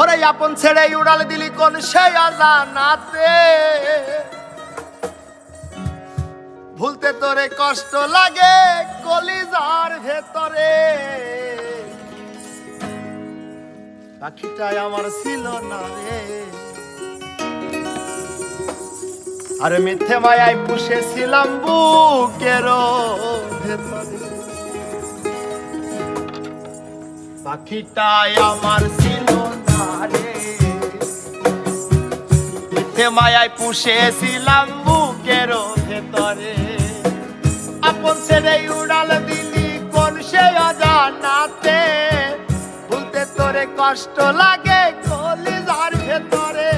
ওরে আপন ছেড়ে উড়াল দিলি কোন সে অজানাতে, ভুলতে তোরে কষ্ট লাগে কলিজার ভেতরে। পাখিটাই আমার ছিল না রে, আরে মিথ্যে মায়ায় পুষেছিলাম বুকের ভেতরে। পাখিটাই আমার ছিল না রে, মিথ্যে মায়ায় পুষেছিলাম বুকের ভেতরে। আপন ছেড়ে উড়াল দিলি কোন সে অজানাতে, ভুলতে তোরে কষ্ট লাগে কলিজার ভেতরে।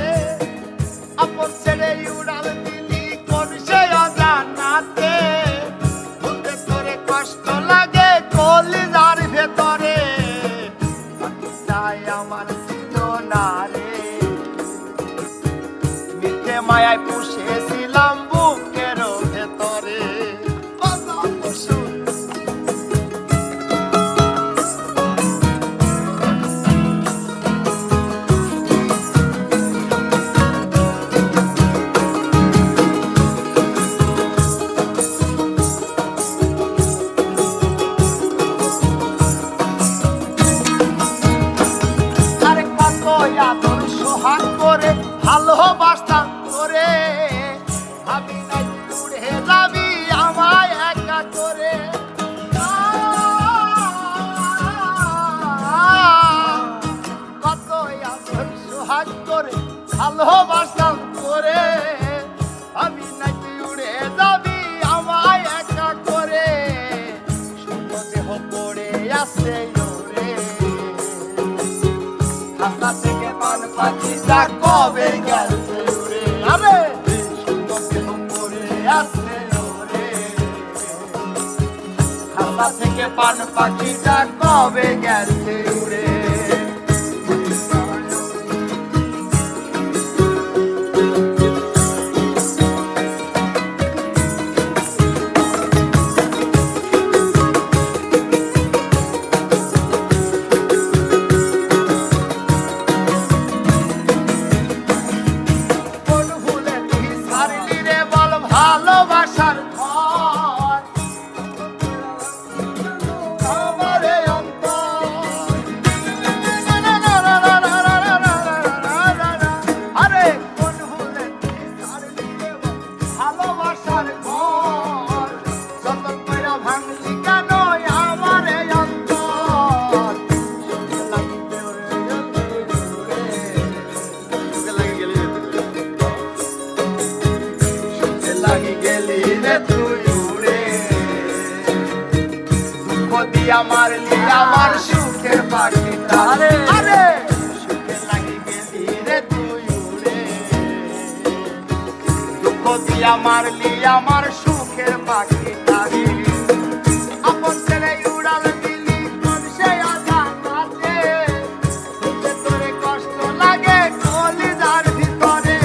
আপন ছেড়ে উড়াল দিলি কোন সে অজানাতে, ভুলতে তোরে কষ্ট লাগে কলিজার ভেতরে। পাখিটাই আমার ছিল না রে, মিথ্যে মায়ায় পুষেছিলাম বুকের ভেতরে। আদর সোহাগ করে ভালোবাসতাম তোরে, ভাবি নাই উড়ে যাবি আমায় একা করে। কত আদর সোহাগ করে ভালোবাসতাম তোরে, ভাবি নাই উড়ে যাবি আমায় একা করে। শূন্য দেহ পড়ে আছে খাতা থেকে পান পাখিটা কবে গেছে উড়ে। আরে সুন্দর দেহ পড়ে আছে ওরে, খাতা থেকে পান পাখিটা কবে গেছে উড়ে। ভালোবাসার ঘর আমারে অন্তর, আরে কোন ভুলে ছাড়লি রে ভালোবাসার ঘর, যতন কইরা ভাঙলি কেন আমারে অন্তর। লাগি গেলি রে তুই উড়ে, দুঃখ দিয়া মারলি আমার সুখের পাখিটা রে। আরে সুখে লাগি গেলি রে তুই উড়ে, দুঃখ দিয়া মারলি আমার সুখের পাখিটা রে। আপন ছেড়ে উড়াল দিলি কোন সে অজানাতে, ভুলতে তোরে কষ্ট লাগে কলিজার ভিতরে।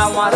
আমার